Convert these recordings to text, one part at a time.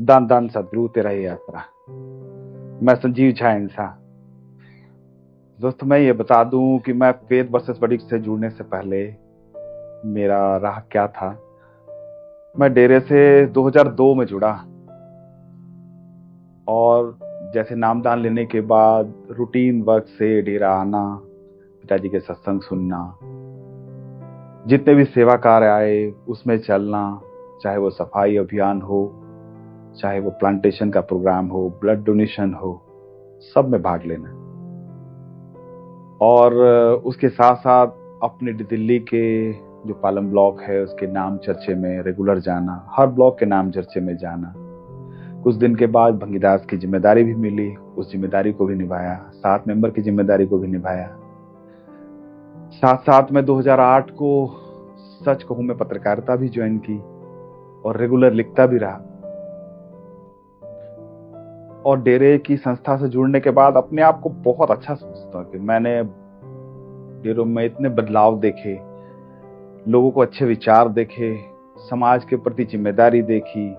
धन धन सद्गुरु तेरा ही आसरा। मैं संजीव झा इंसान। दोस्त मैं ये बता दूं कि मैं फेथ वर्सेस वर्डिक्ट से जुड़ने से पहले मेरा राह क्या था। मैं डेरे से 2002 में जुड़ा और जैसे नामदान लेने के बाद रूटीन वर्क से डेरा आना, पिताजी के सत्संग सुनना, जितने भी सेवा कार्य आए उसमें चलना, चाहे वो सफाई अभियान हो, चाहे वो प्लांटेशन का प्रोग्राम हो, ब्लड डोनेशन हो, सब में भाग लेना। और उसके साथ साथ अपने दिल्ली के जो पालम ब्लॉक है उसके नाम चर्चे में रेगुलर जाना, हर ब्लॉक के नाम चर्चे में जाना। कुछ दिन के बाद भंगीदास की जिम्मेदारी भी मिली, उस जिम्मेदारी को भी निभाया, 7 मेंबर की जिम्मेदारी को भी निभाया। साथ साथ में 2008 को सच कहूं मैं पत्रकारिता भी ज्वाइन की और रेगुलर लिखता भी रहा। और डेरे की संस्था से जुड़ने के बाद अपने आप को बहुत अच्छा समझता हूँ कि मैंने डेरों में इतने बदलाव देखे, लोगों को अच्छे विचार देखे, समाज के प्रति जिम्मेदारी देखी,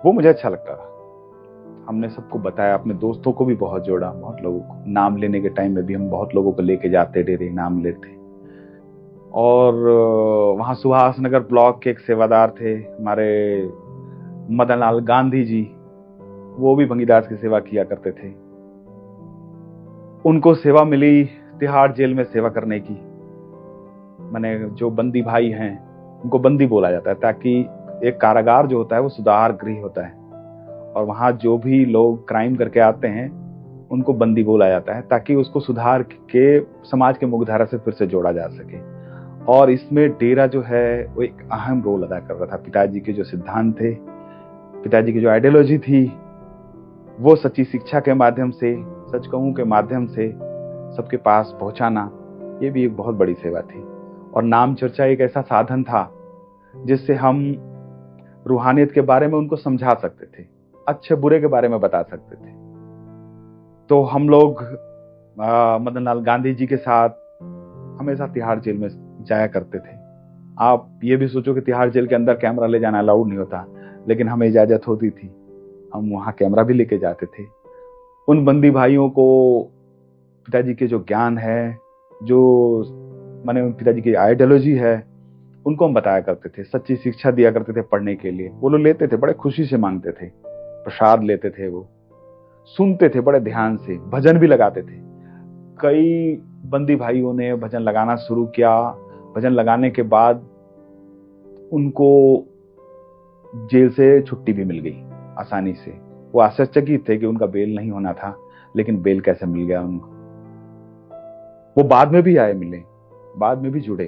वो मुझे अच्छा लगता था। हमने सबको बताया, अपने दोस्तों को भी बहुत जोड़ा, बहुत लोगों को। नाम लेने के टाइम में भी हम बहुत लोगों को लेके जाते, डेरे नाम लेते। और वहां सुभाष नगर ब्लॉक के एक सेवादार थे हमारे मदन लाल गांधी जी, वो भी भंगीदास की सेवा किया करते थे। उनको सेवा मिली तिहाड़ जेल में सेवा करने की। मैंने जो बंदी भाई हैं उनको बंदी बोला जाता है, ताकि एक कारागार जो होता है वो सुधार गृह होता है, और वहां जो भी लोग क्राइम करके आते हैं उनको बंदी बोला जाता है, ताकि उसको सुधार के समाज के मुख्यधारा से फिर से जोड़ा जा सके। और इसमें डेरा जो है वो एक अहम रोल अदा कर रहा था। पिताजी के जो सिद्धांत थे, पिताजी की जो आइडियोलॉजी थी, वो सच्ची शिक्षा के माध्यम से, सच कहूं के माध्यम से सबके पास पहुंचाना, ये भी एक बहुत बड़ी सेवा थी। और नाम चर्चा एक ऐसा साधन था जिससे हम रूहानियत के बारे में उनको समझा सकते थे, अच्छे बुरे के बारे में बता सकते थे। तो हम लोग मदन लाल गांधी जी के साथ हमेशा तिहाड़ जेल में जाया करते थे। आप ये भी सोचो कि तिहाड़ जेल के अंदर कैमरा ले जाना अलाउड नहीं होता, लेकिन हमें इजाजत होती थी, हम वहां कैमरा भी लेके जाते थे। उन बंदी भाइयों को पिताजी के जो ज्ञान है, जो माने पिताजी की आइडियोलॉजी है, उनको हम बताया करते थे, सच्ची शिक्षा दिया करते थे पढ़ने के लिए। वो लोग लेते थे, बड़े खुशी से मांगते थे, प्रसाद लेते थे, वो सुनते थे बड़े ध्यान से, भजन भी लगाते थे। कई बंदी भाइयों ने भजन लगाना शुरू किया। भजन लगाने के बाद उनको जेल से छुट्टी भी मिल गई आसानी से। वो आश्चर्यचकित थे कि उनका बेल नहीं होना था, लेकिन बेल कैसे मिल गया उनको। वो बाद में भी आए, मिले, बाद में भी जुड़े,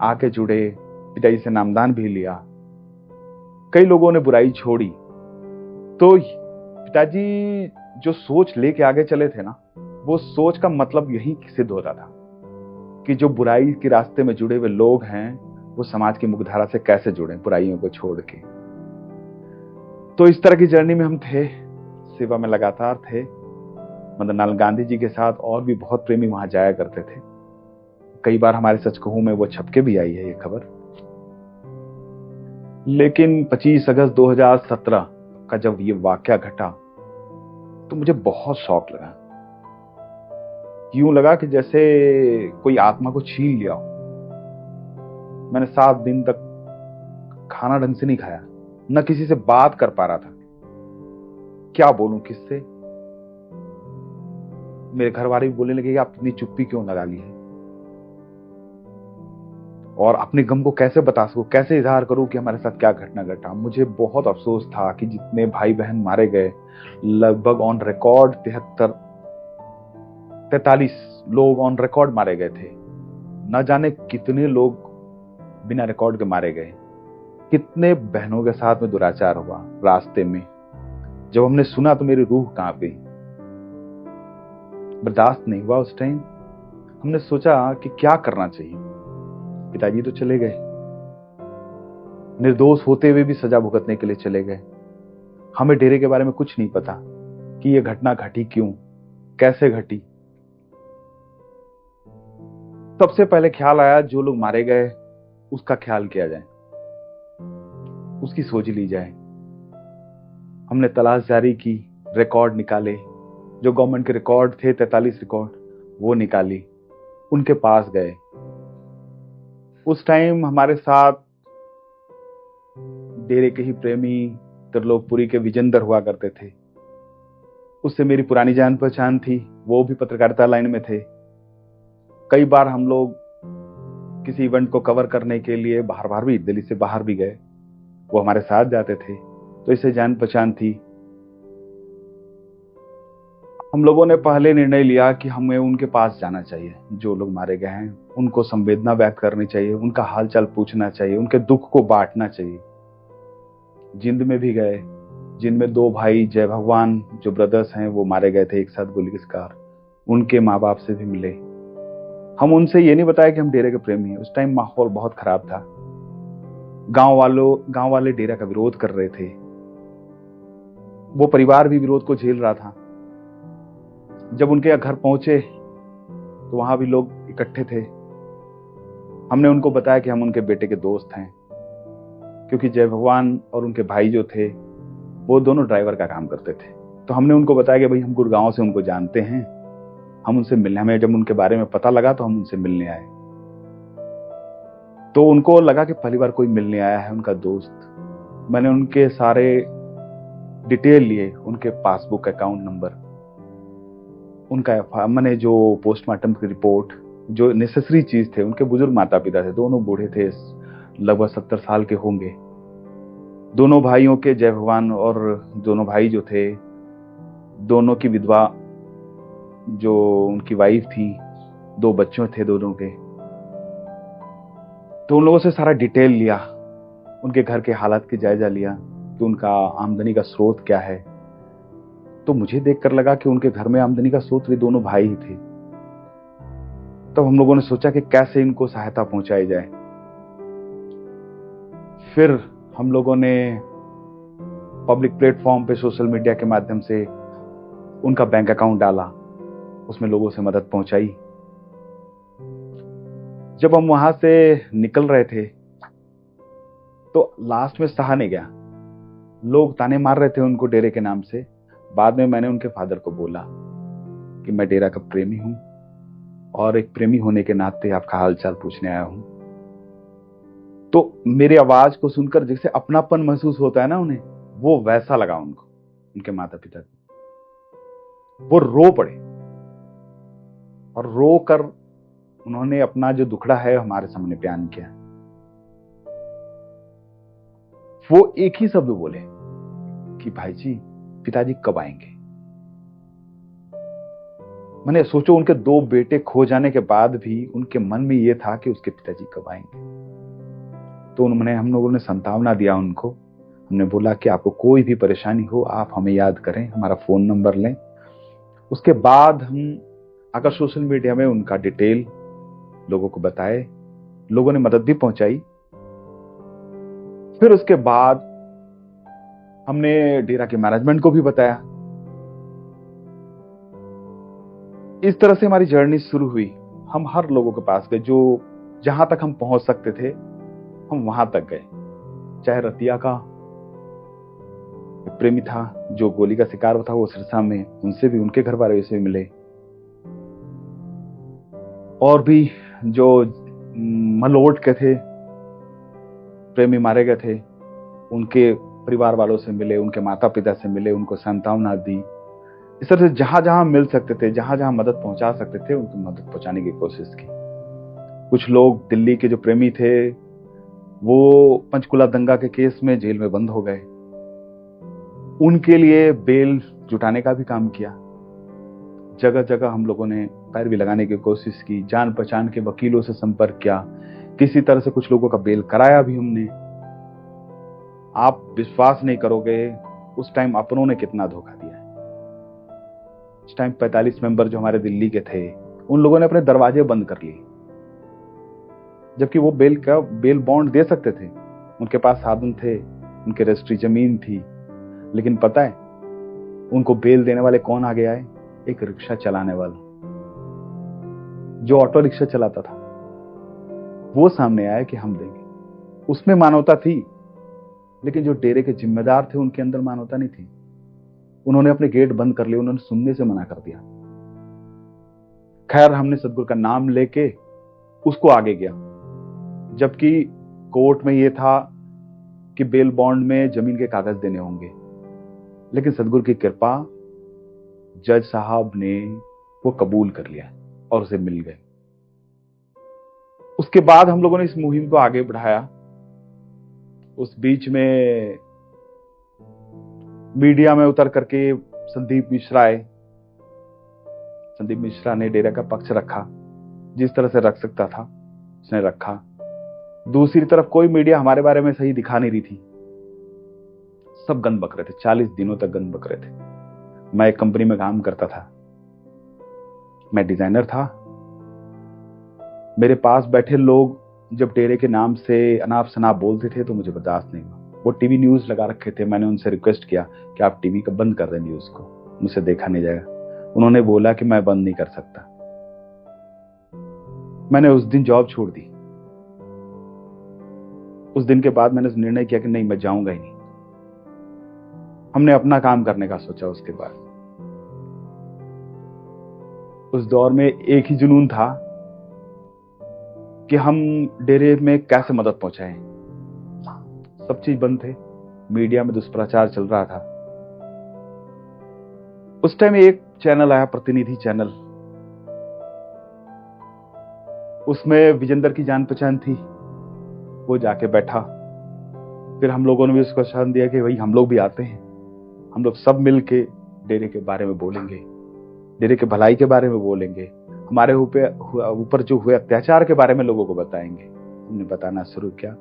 आके जुड़े, पिताजी से नामदान भी लिया। कई लोगों ने बुराई छोड़ी। तो पिताजी जो सोच लेके आगे चले थे ना, वो सोच का मतलब यही सिद्ध होता था कि जो बुराई के रास्ते में जुड़े हुए लोग हैं वो समाज की मुख्यधारा से कैसे जुड़े, बुराइयों को छोड़ के। तो इस तरह की जर्नी में हम थे, सेवा में लगातार थे। मदन लाल गांधी जी के साथ और भी बहुत प्रेमी वहां जाया करते थे। कई बार हमारे सच कहूं में वो छपके भी आई है ये खबर। लेकिन 25 अगस्त 2017 का जब ये वाकया घटा तो मुझे बहुत शौक लगा। यूं लगा कि जैसे कोई आत्मा को छीन लिया हो। मैंने 7 दिन तक खाना ढंग से नहीं खाया, न किसी से बात कर पा रहा था। क्या बोलूं किससे। मेरे घर वाले भी बोलने लगे कि आप इतनी चुप्पी क्यों लगा ली है, और अपने गम को कैसे बता सकूं, कैसे इजहार करूं कि हमारे साथ क्या घटना घटा। मुझे बहुत अफसोस था कि जितने भाई बहन मारे गए, लगभग ऑन रिकॉर्ड 43 लोग ऑन रिकॉर्ड मारे गए थे। न जाने कितने लोग बिना रिकॉर्ड के मारे गए। कितने बहनों के साथ में दुराचार हुआ रास्ते में। जब हमने सुना तो मेरी रूह कांप गई, बर्दाश्त नहीं हुआ उस टाइम। हमने सोचा कि क्या करना चाहिए। पिताजी तो चले गए, निर्दोष होते हुए भी सजा भुगतने के लिए चले गए। हमें डेरे के बारे में कुछ नहीं पता कि यह घटना घटी क्यों, कैसे घटी। सबसे पहले ख्याल आया जो लोग मारे गए उसका ख्याल किया जाए, उसकी सोच ली जाए। हमने तलाश जारी की, रिकॉर्ड निकाले, जो गवर्नमेंट के रिकॉर्ड थे 43 रिकॉर्ड वो निकाली, उनके पास गए। उस टाइम हमारे साथ डेरे के ही प्रेमी त्रिलोकपुरी के विजेंदर हुआ करते थे। उससे मेरी पुरानी जान पहचान थी, वो भी पत्रकारिता लाइन में थे। कई बार हम लोग किसी इवेंट को कवर करने के लिए बाहर भी, दिल्ली से बाहर भी गए, वो हमारे साथ जाते थे, तो इससे जान पहचान थी। हम लोगों ने पहले निर्णय लिया कि हमें उनके पास जाना चाहिए, जो लोग मारे गए हैं उनको संवेदना व्यक्त करनी चाहिए, उनका हालचाल पूछना चाहिए, उनके दुख को बांटना चाहिए। जिंद में भी गए, जिनमें 2 भाई जय भगवान जो ब्रदर्स हैं वो मारे गए थे एक साथ गोली के शिकार, उनके माँ बाप से भी मिले। हम उनसे ये नहीं बताया कि हम डेरे के प्रेमी हैं। उस टाइम माहौल बहुत खराब था, गांव वाले डेरा का विरोध कर रहे थे, वो परिवार भी विरोध को झेल रहा था। जब उनके घर पहुंचे तो वहां भी लोग इकट्ठे थे। हमने उनको बताया कि हम उनके बेटे के दोस्त हैं, क्योंकि जय भगवान और उनके भाई जो थे वो दोनों ड्राइवर का काम करते थे। तो हमने उनको बताया कि भाई हम गुड़गांव से उनको जानते हैं, हम उनसे मिलने, हमें जब उनके बारे में पता लगा तो हम उनसे मिलने आए। तो उनको लगा कि पहली बार कोई मिलने आया है उनका दोस्त। मैंने उनके सारे डिटेल लिए, उनके पासबुक, अकाउंट नंबर, उनका मैंने जो पोस्टमार्टम की रिपोर्ट, जो नेसेसरी चीज थे। उनके बुजुर्ग माता पिता थे, दोनों बूढ़े थे, लगभग 70 साल के होंगे। दोनों भाइयों के, जय भगवान और दोनों भाई जो थे, दोनों की विधवा जो उनकी वाइफ थी, 2 बच्चों थे दोनों के। तो उन लोगों से सारा डिटेल लिया, उनके घर के हालात की जायजा लिया कि उनका आमदनी का स्रोत क्या है। तो मुझे देखकर लगा कि उनके घर में आमदनी का स्रोत भी दोनों भाई ही थे। तब हम लोगों ने सोचा कि कैसे इनको सहायता पहुंचाई जाए। फिर हम लोगों ने पब्लिक प्लेटफॉर्म पे सोशल मीडिया के माध्यम से उनका बैंक अकाउंट डाला, उसमें लोगों से मदद पहुंचाई। जब हम वहां से निकल रहे थे तो लास्ट में सहा नहीं गया, लोग ताने मार रहे थे उनको डेरे के नाम से। बाद में मैंने उनके फादर को बोला कि मैं डेरा का प्रेमी हूं और एक प्रेमी होने के नाते आपका हालचाल पूछने आया हूं। तो मेरी आवाज को सुनकर जैसे अपनापन महसूस होता है ना उन्हें, वो वैसा लगा उनको, उनके माता पिता को। वो रो पड़े और रो कर उन्होंने अपना जो दुखड़ा है हमारे सामने बयान किया। वो एक ही शब्द बोले कि भाई जी, पिताजी कब आएंगे। मैंने सोचो, उनके 2 बेटे खो जाने के बाद भी उनके मन में यह था कि उसके पिताजी कब आएंगे। तो हम लोगों ने सांत्वना दिया उनको। हमने बोला कि आपको कोई भी परेशानी हो आप हमें याद करें, हमारा फोन नंबर लें। उसके बाद हम अगर सोशल मीडिया में उनका डिटेल लोगों को बताए, लोगों ने मदद भी पहुंचाई। फिर उसके बाद हमने डेरा के मैनेजमेंट को भी बताया। इस तरह से हमारी जर्नी शुरू हुई। हम हर लोगों के पास गए, जो जहां तक हम पहुंच सकते थे हम वहां तक गए। चाहे रतिया का प्रेमी था जो गोली का शिकार था, वो सिरसा में, उनसे भी, उनके घर वाले से मिले। और भी जो मलोट के थे, प्रेमी मारे गए थे, उनके परिवार वालों से मिले, उनके माता पिता से मिले, उनको सांत्वना दी। इस तरह से जहां जहां मिल सकते थे, जहां जहां मदद पहुंचा सकते थे, उनको मदद पहुंचाने की कोशिश की। कुछ लोग दिल्ली के जो प्रेमी थे वो पंचकुला दंगा के केस में जेल में बंद हो गए, उनके लिए बेल जुटाने का भी काम किया। जगह जगह हम लोगों ने पैरवी लगाने की कोशिश की, जान पहचान के वकीलों से संपर्क किया, किसी तरह से कुछ लोगों का बेल कराया भी हमने। आप विश्वास नहीं करोगे उस टाइम अपनों ने कितना धोखा दिया है। उस टाइम 45 मेंबर जो हमारे दिल्ली के थे, उन लोगों ने अपने दरवाजे बंद कर लिए, जबकि वो बेल बॉन्ड दे सकते थे। उनके पास साधन थे, उनके रजिस्ट्री जमीन थी। लेकिन पता है उनको बेल देने वाले कौन आगे आए? एक रिक्शा चलाने वाला, जो ऑटो रिक्शा चलाता था, वो सामने आया कि हम देंगे। उसमें मानवता थी, लेकिन जो डेरे के जिम्मेदार थे उनके अंदर मानवता नहीं थी। उन्होंने अपने गेट बंद कर लिए, उन्होंने सुनने से मना कर दिया। खैर हमने सदगुरु का नाम लेके उसको आगे गया, जबकि कोर्ट में यह था कि बेल बॉन्ड में जमीन के कागज देने होंगे, लेकिन सदगुरु की कृपा, जज साहब ने वो कबूल कर लिया और उसे मिल गए। उसके बाद हम लोगों ने इस मुहिम को आगे बढ़ाया। उस बीच में मीडिया में उतर करके संदीप मिश्रा आए। संदीप मिश्रा ने डेरा का पक्ष रखा, जिस तरह से रख सकता था उसने रखा। दूसरी तरफ कोई मीडिया हमारे बारे में सही दिखा नहीं रही थी, सब गन बक रहे थे, 40 दिनों तक गन बक रहे थे। मैं एक कंपनी में काम करता था, मैं डिजाइनर था। मेरे पास बैठे लोग जब डेरे के नाम से अनाप शनाप बोलते थे तो मुझे बर्दाश्त नहीं हुआ। वो टीवी न्यूज लगा रखे थे, मैंने उनसे रिक्वेस्ट किया कि आप टीवी का बंद कर दें न्यूज को, मुझसे देखा नहीं जाएगा। उन्होंने बोला कि मैं बंद नहीं कर सकता। मैंने उस दिन जॉब छोड़ दी। उस दिन के बाद मैंने निर्णय किया कि नहीं, मैं जाऊंगा ही नहीं। हमने अपना काम करने का सोचा। उसके बाद उस दौर में एक ही जुनून था कि हम डेरे में कैसे मदद पहुंचाएं। सब चीज बंद थे, मीडिया में दुष्प्रचार चल रहा था। उस टाइम एक चैनल आया, प्रतिनिधि चैनल। उसमें विजेंद्र की जान पहचान थी, वो जाके बैठा। फिर हम लोगों ने भी उसको आश्वासन दिया कि भाई हम लोग भी आते हैं, हम लोग सब मिल के डेरे के बारे में बोलेंगे, डेरे के भलाई के बारे में बोलेंगे, हमारे ऊपर जो हुए अत्याचार के बारे में लोगों को बताएंगे। हमने बताना शुरू किया।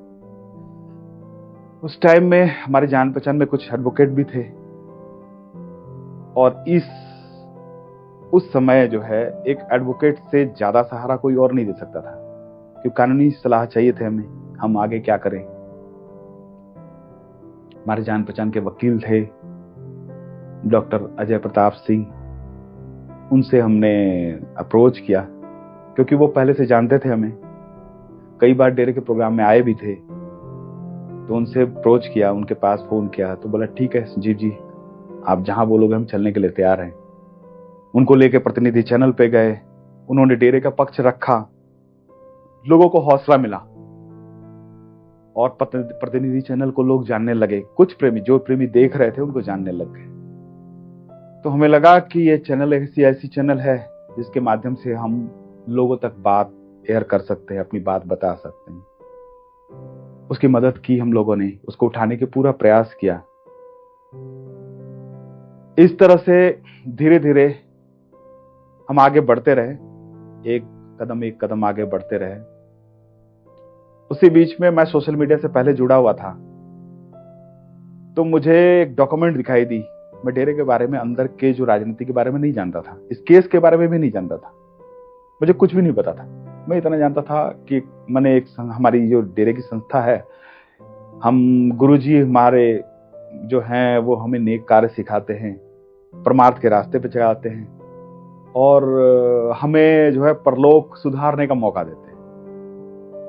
उस टाइम में हमारे जान पहचान में कुछ एडवोकेट भी थे, और उस समय जो है एक एडवोकेट से ज्यादा सहारा कोई और नहीं दे सकता था, क्योंकि कानूनी सलाह चाहिए थे हमें, हम आगे क्या करें। हमारे जान पहचान के वकील थे डॉक्टर अजय प्रताप सिंह। उनसे हमने अप्रोच किया, क्योंकि वो पहले से जानते थे हमें, कई बार डेरे के प्रोग्राम में आए भी थे। तो उनसे अप्रोच किया, उनके पास फोन किया, तो बोला ठीक है संजीव जी, आप जहां बोलोगे हम चलने के लिए तैयार हैं। उनको लेके प्रतिनिधि चैनल पे गए, उन्होंने डेरे का पक्ष रखा, लोगों को हौसला मिला और प्रतिनिधि चैनल को लोग जानने लगे। कुछ प्रेमी, जो प्रेमी देख रहे थे, उनको जानने लग गए। तो हमें लगा कि ये चैनल ऐसी चैनल है जिसके माध्यम से हम लोगों तक बात एयर कर सकते हैं, अपनी बात बता सकते हैं। उसकी मदद की हम लोगों ने, उसको उठाने के पूरा प्रयास किया। इस तरह से धीरे धीरे हम आगे बढ़ते रहे, एक कदम आगे बढ़ते रहे। उसी बीच में मैं सोशल मीडिया से पहले जुड़ा हुआ था, तो मुझे एक डॉक्यूमेंट दिखाई दी। मैं डेरे के बारे में, अंदर के जो राजनीति के बारे में नहीं जानता था, इस केस के बारे में भी नहीं जानता था, मुझे कुछ भी नहीं पता था। मैं इतना जानता था कि मैंने हमारी जो डेरे की संस्था है, हम गुरुजी हमारे जो हैं वो हमें नेक कार्य सिखाते हैं, परमार्थ के रास्ते पे चलाते हैं, और हमें जो है परलोक सुधारने का मौका देते हैं।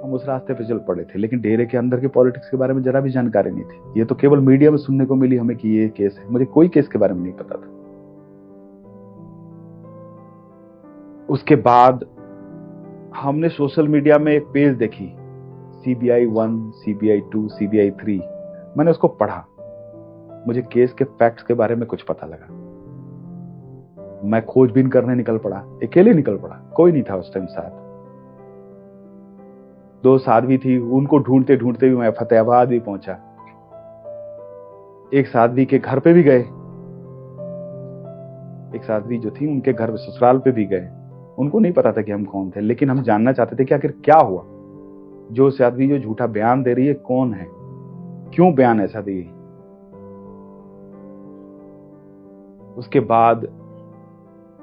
हम उस रास्ते पे चल पड़े थे, लेकिन डेरे के अंदर के पॉलिटिक्स के बारे में जरा भी जानकारी नहीं थी। ये तो केवल मीडिया में सुनने को मिली हमें कि ये केस है, मुझे कोई केस के बारे में नहीं पता था। उसके बाद हमने सोशल मीडिया में एक पेज देखी, CBI 1, CBI 2, CBI 3। मैंने उसको पढ़ा, मुझे केस के फैक्ट्स के बारे में कुछ पता लगा। मैं खोजबीन करने निकल पड़ा, अकेले निकल पड़ा, कोई नहीं था उस टाइम साथ। 2 साध्वी थी, उनको ढूंढते ढूंढते भी मैं फतेहाबाद भी पहुंचा। एक साध्वी के घर पे भी गए, एक साध्वी जो थी उनके घर ससुराल पे भी गए। उनको नहीं पता था कि हम कौन थे, लेकिन हम जानना चाहते थे कि आखिर क्या हुआ, जो साध्वी जो झूठा बयान दे रही है कौन है, क्यों बयान ऐसा दी। उसके बाद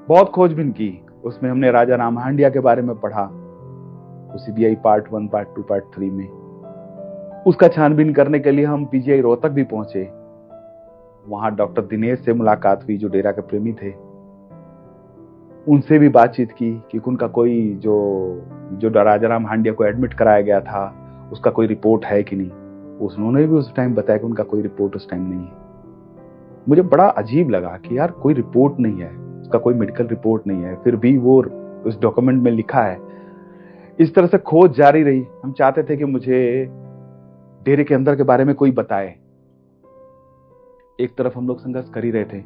बहुत खोजबीन की, उसमें हमने राजा राम हांडिया के बारे में पढ़ा, CBI पार्ट 1, पार्ट 2, पार्ट 3 में। उसका छानबीन करने के लिए हम PGI रोहतक भी पहुंचे। वहां डॉक्टर दिनेश से मुलाकात हुई, जो डेरा के प्रेमी थे। उनसे भी बातचीत की कि उनका कोई जो राजाराम हांडिया को एडमिट कराया गया था, उसका कोई रिपोर्ट है कि नहीं। उन्होंने भी उस टाइम बताया कि उनका कोई रिपोर्ट उस टाइम नहीं है। मुझे बड़ा अजीब लगा कि यार कोई रिपोर्ट नहीं है, उसका कोई मेडिकल रिपोर्ट नहीं है, फिर भी वो उस डॉक्यूमेंट में लिखा है। इस तरह से खोज जारी रही। हम चाहते थे कि मुझे डेरे के अंदर के बारे में कोई बताए। एक तरफ हम लोग संघर्ष कर ही रहे थे,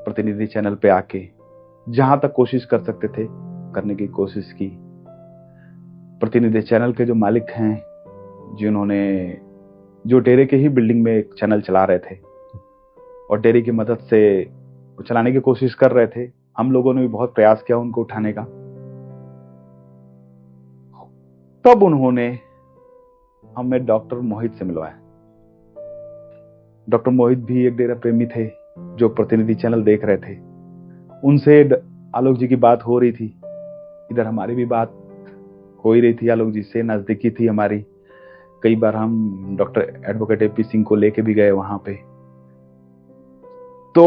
प्रतिनिधि चैनल पे आके जहां तक कोशिश कर सकते थे करने की कोशिश की। प्रतिनिधि चैनल के जो मालिक हैं, जिन्होंने जो डेरे के ही बिल्डिंग में एक चैनल चला रहे थे और डेरे की मदद से चलाने की कोशिश कर रहे थे, हम लोगों ने भी बहुत प्रयास किया उनको उठाने का। तब उन्होंने हमें डॉक्टर मोहित से मिलवाया। डॉक्टर मोहित भी एक डेरा प्रेमी थे जो प्रतिनिधि चैनल देख रहे थे। उनसे आलोक जी की बात हो रही थी, इधर हमारी भी बात हो ही रही थी। आलोक जी से नजदीकी थी हमारी। कई बार हम डॉक्टर एडवोकेट एपी सिंह को लेके भी गए वहां पे। तो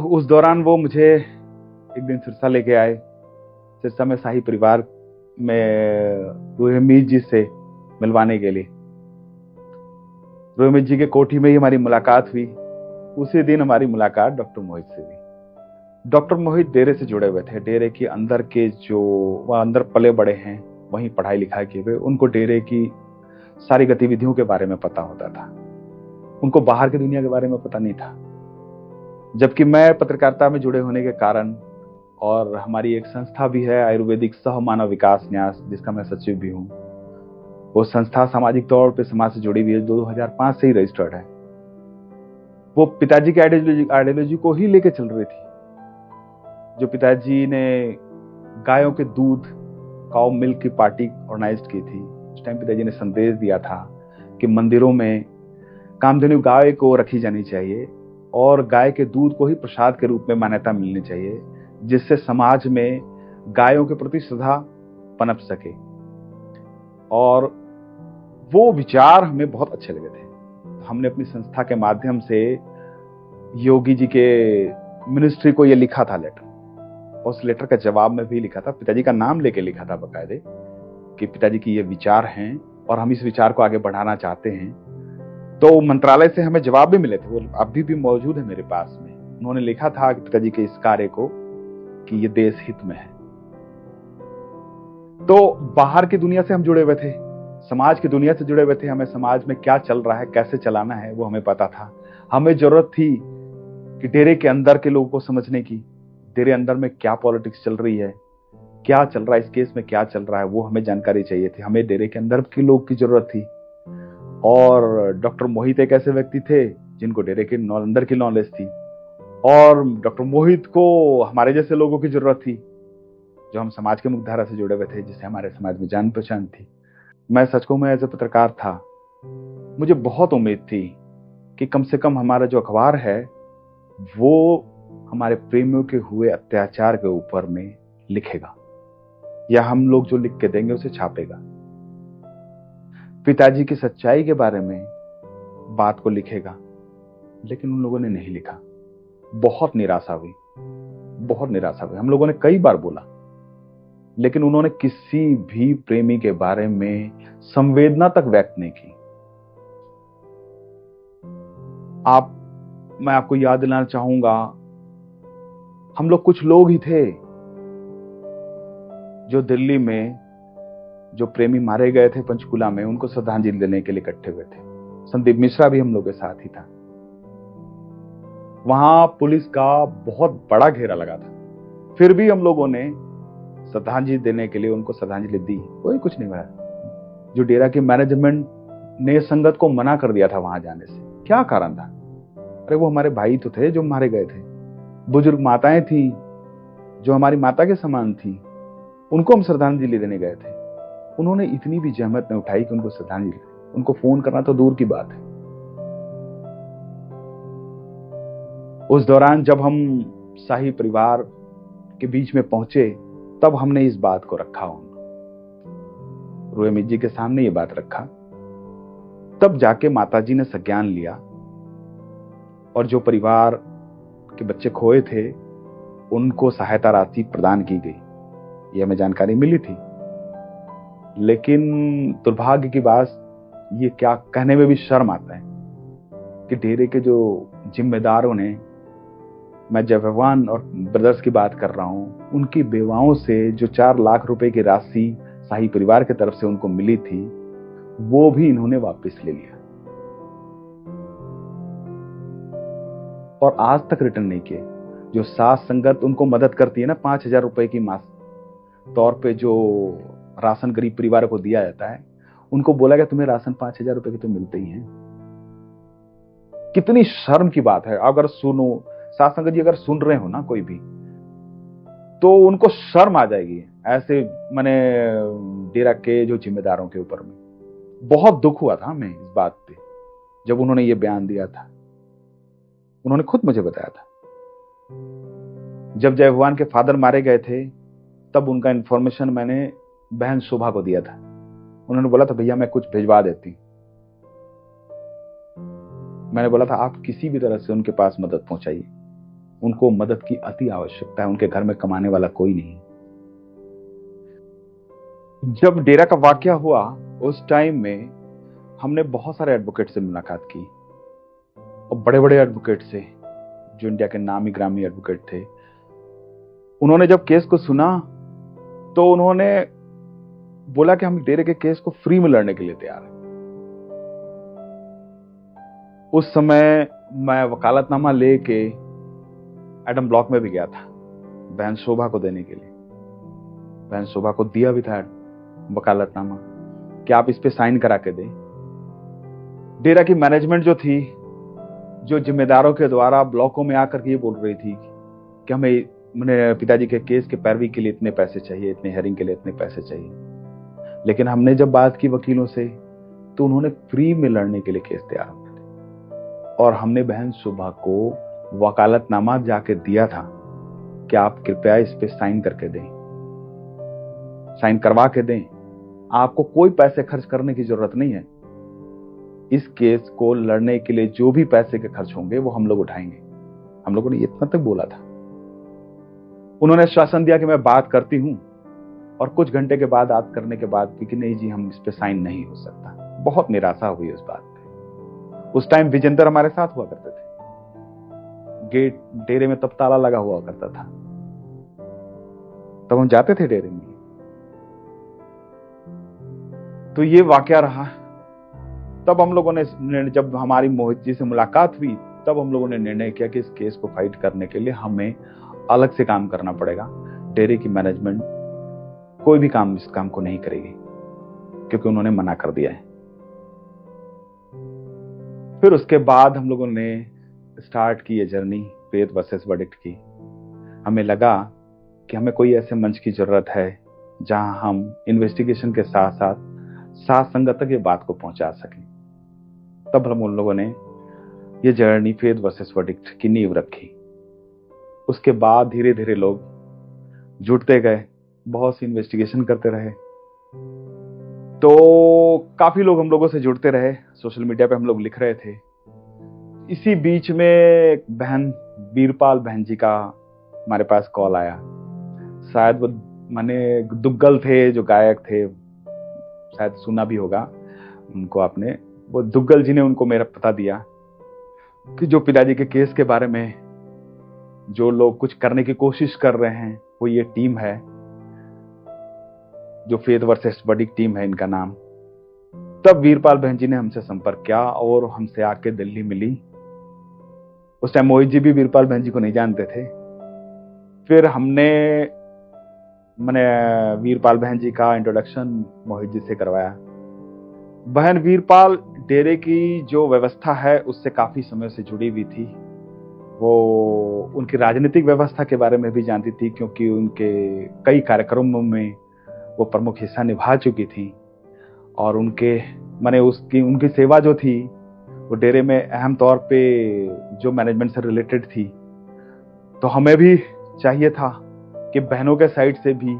उस दौरान वो मुझे एक दिन सिरसा लेके आए। सिरसा में शाही परिवार में रोहिमीत जी से मिलवाने के लिए। रोहिमीत जी के कोठी में ही हमारी मुलाकात हुई। उसी दिन हमारी मुलाकात डॉक्टर मोहित से हुई। डॉक्टर मोहित डेरे से जुड़े हुए थे। डेरे के अंदर के जो वह अंदर पले बड़े हैं, वहीं पढ़ाई लिखाई किए हुए, उनको डेरे की सारी गतिविधियों के बारे में पता होता था। उनको बाहर की दुनिया के बारे में पता नहीं था। जबकि मैं पत्रकारिता में जुड़े होने के कारण, और हमारी एक संस्था भी है आयुर्वेदिक सह मानव विकास न्यास, जिसका मैं सचिव भी हूँ। वो संस्था सामाजिक तौर पे समाज से जुड़ी हुई है, 2005 से ही रजिस्टर्ड है। वो पिताजी की आइडियोलॉजी को ही लेके चल रही थी। जो पिताजी ने गायों के दूध, काउ मिल्क की पार्टी ऑर्गेनाइज की थी। उस टाइम पिताजी ने संदेश दिया था कि मंदिरों में कामधेनु गाय को रखी जानी चाहिए और गाय के दूध को ही प्रसाद के रूप में मान्यता मिलनी चाहिए, जिससे समाज में गायों के प्रति श्रद्धा पनप सके। और वो विचार हमें बहुत अच्छे लगे थे। हमने अपनी संस्था के माध्यम से योगी जी के मिनिस्ट्री को ये लिखा था लेटर। उस लेटर का जवाब में भी लिखा था, पिताजी का नाम लेके लिखा था बकायदे, कि पिताजी की ये विचार हैं और हम इस विचार को आगे बढ़ाना चाहते हैं। तो मंत्रालय से हमें जवाब भी मिले थे, वो अभी भी मौजूद है मेरे पास में। उन्होंने लिखा था कि पिताजी के इस कार्य को कि ये देश हित में है। तो बाहर की दुनिया से हम जुड़े हुए थे, समाज की दुनिया से जुड़े हुए थे। हमें समाज में क्या चल रहा है, कैसे चलाना है, वो हमें पता था। हमें जरूरत थी कि डेरे के अंदर के लोगों को समझने की, डेरे अंदर में क्या पॉलिटिक्स चल रही है, क्या चल रहा है, इस केस में क्या चल रहा है, वो हमें जानकारी चाहिए थी। हमें डेरे के अंदर के लोग की जरूरत थी। और डॉक्टर मोहित एक ऐसे व्यक्ति थे जिनको डेरे के अंदर की नॉलेज थी, और डॉक्टर मोहित को हमारे जैसे लोगों की जरूरत थी जो हम समाज के मुख्यधारा से जुड़े हुए थे, जिससे हमारे समाज में जान पहचान थी। मैं सच कहूं, मैं एज ए पत्रकार था, मुझे बहुत उम्मीद थी कि कम से कम हमारा जो अखबार है वो हमारे प्रेमियों के हुए अत्याचार के ऊपर में लिखेगा, या हम लोग जो लिख के देंगे उसे छापेगा। पिताजी की सच्चाई के बारे में बात को लिखेगा, लेकिन उन लोगों ने नहीं लिखा। बहुत निराशा हुई, बहुत निराशा हुई। हम लोगों ने कई बार बोला, लेकिन उन्होंने किसी भी प्रेमी के बारे में संवेदना तक व्यक्त नहीं की। मैं आपको याद दिलाना चाहूंगा, हम लोग कुछ लोग ही थे जो दिल्ली में जो प्रेमी मारे गए थे पंचकुला में, उनको श्रद्धांजलि देने के लिए इकट्ठे हुए थे। संदीप मिश्रा भी हम लोग के साथ ही था। वहां पुलिस का बहुत बड़ा घेरा लगा था, फिर भी हम लोगों ने श्रद्धांजलि देने के लिए उनको श्रद्धांजलि दी। कोई कुछ नहीं हुआ। जो डेरा की मैनेजमेंट ने संगत को मना कर दिया था वहां जाने से, क्या कारण था? अरे वो हमारे भाई तो थे जो मारे गए थे। बुजुर्ग माताएं थी जो हमारी माता के समान थी, उनको हम श्रद्धांजलि देने गए थे। उन्होंने इतनी भी जहमत नहीं उठाई कि उनको श्रद्धांजलि, उनको फोन करना तो दूर की बात है। उस दौरान जब हम शाही परिवार के बीच में पहुंचे, तब हमने इस बात को रखा, रोहिमीत जी के सामने ये बात रखा। तब जाके माताजी ने संज्ञान लिया, और जो परिवार के बच्चे खोए थे उनको सहायता राशि प्रदान की गई, ये हमें जानकारी मिली थी। लेकिन दुर्भाग्य की बात, ये क्या कहने में भी शर्म आता है कि डेरे के जो जिम्मेदारों ने, मैं जयवान और ब्रदर्स की बात कर रहा हूं, उनकी बेवाओं से जो 4 लाख रुपए की राशि शाही परिवार की तरफ से उनको मिली थी, वो भी इन्होंने वापस ले लिया और आज तक रिटर्न नहीं किए। जो साथ संगत उनको मदद करती है ना, 5,000 रुपए की मास तौर पे जो राशन गरीब परिवार को दिया जाता है, उनको बोला गया तुम्हें राशन 5,000 रुपए के तो मिलते ही हैं। कितनी शर्म की बात है। अगर सुनो, साथ संगत जी अगर सुन रहे हो ना कोई भी, तो उनको शर्म आ जाएगी ऐसे माने डेरा के जो जिम्मेदारों के ऊपर में। बहुत दुख हुआ था हमें इस बात पे जब उन्होंने ये बयान दिया था। उन्होंने खुद मुझे बताया था जब जय भगवान के फादर मारे गए थे, तब उनका इंफॉर्मेशन मैंने बहन शोभा को दिया था। उन्होंने बोला था भैया मैं कुछ भिजवा देती। मैंने बोला था आप किसी भी तरह से उनके पास मदद पहुंचाइए, उनको मदद की अति आवश्यकता है, उनके घर में कमाने वाला कोई नहीं। जब डेरा का वाकया हुआ उस टाइम में हमने बहुत सारे एडवोकेट से मुलाकात की और बड़े बड़े एडवोकेट से, जो इंडिया के नामी ग्रामी एडवोकेट थे। उन्होंने जब केस को सुना तो उन्होंने बोला कि हम डेरे के केस को फ्री में लड़ने के लिए तैयार हैं। उस समय मैं वकालतनामा लेके एडम ब्लॉक में भी गया था बहन शोभा को देने के लिए। बहन शोभा को दिया भी था वकालतनामा कि आप इस पे साइन करा के दें। डेरा की मैनेजमेंट जो थी, जो जिम्मेदारों के द्वारा ब्लॉकों में आकर के ये बोल रही थी कि हमें मेरे पिताजी के केस के पैरवी के लिए इतने पैसे चाहिए, इतने हेयरिंग के लिए इतने पैसे चाहिए। लेकिन हमने जब बात की वकीलों से तो उन्होंने फ्री में लड़ने के लिए केस तैयार किया और हमने बहन शोभा को वकालतनामा जाके दिया था कि आप कृपया इस पे साइन करके दें, साइन करवा के दें। आपको कोई पैसे खर्च करने की जरूरत नहीं है। इस केस को लड़ने के लिए जो भी पैसे के खर्च होंगे वो हम लोग उठाएंगे। हम लोगों ने इतना तक बोला था। उन्होंने आश्वासन दिया कि मैं बात करती हूं और कुछ घंटे के बाद बात करने के बाद भी कि नहीं जी हम इस पे साइन नहीं हो सकता। बहुत निराशा हुई उस बात पे। उस टाइम विजेंद्र हमारे साथ हुआ करते थे। गेट डेरे में तब ताला लगा हुआ करता था, तब हम जाते थे डेरे में। तो ये वाकया रहा। तब हम लोगों ने, जब हमारी मोहित जी से मुलाकात हुई, तब हम लोगों ने निर्णय किया कि इस केस को फाइट करने के लिए हमें अलग से काम करना पड़ेगा। डेरे की मैनेजमेंट कोई भी काम इस काम को नहीं करेगी क्योंकि उन्होंने मना कर दिया है। फिर उसके बाद हम लोगों ने स्टार्ट की ये जर्नी फेथ वर्सेस वर्डिक्ट की। हमें लगा कि हमें कोई ऐसे मंच की जरूरत है जहां हम इन्वेस्टिगेशन के साथ साथ साथ संगत तक ये बात को पहुंचा सकें। तब हम उन लोगों ने ये जर्नी फेथ वर्सेस वर्डिक्ट की नींव रखी। उसके बाद धीरे धीरे लोग जुड़ते गए, बहुत सी इन्वेस्टिगेशन करते रहे। तो काफी लोग हम लोगों से जुड़ते रहे, सोशल मीडिया पे हम लोग लिख रहे थे। इसी बीच में बहन वीरपाल बहन जी का हमारे पास कॉल आया। शायद वो माने दुग्गल थे, जो गायक थे, शायद सुना भी होगा उनको आपने। वो दुग्गल जी ने उनको मेरा पता दिया कि जो पिताजी के केस के बारे में जो लोग कुछ करने की कोशिश कर रहे हैं, वो ये टीम है जो फेथ वर्सेस वर्डिक्ट टीम है इनका नाम। तब वीरपाल बहन जी ने हमसे संपर्क किया और हमसे आके दिल्ली मिली। उस टाइम मोहित जी भी वीरपाल बहन जी को नहीं जानते थे। फिर हमने मैंने वीरपाल बहन जी का इंट्रोडक्शन मोहित जी से करवाया। बहन वीरपाल डेरे की जो व्यवस्था है उससे काफी समय से जुड़ी हुई थी। वो उनकी राजनीतिक व्यवस्था के बारे में भी जानती थी क्योंकि उनके कई कार्यक्रमों में वो प्रमुख हिस्सा निभा चुकी थी और उनके माने उनकी सेवा जो थी वो डेरे में अहम तौर पे जो मैनेजमेंट से रिलेटेड थी। तो हमें भी चाहिए था कि बहनों के साइड से भी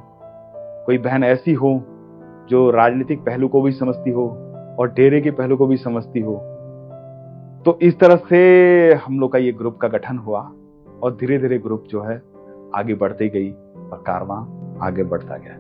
कोई बहन ऐसी हो जो राजनीतिक पहलू को भी समझती हो और डेरे के पहलू को भी समझती हो। तो इस तरह से हम लोग का ये ग्रुप का गठन हुआ और धीरे धीरे ग्रुप जो है आगे बढ़ती गई और कारवां आगे बढ़ता गया।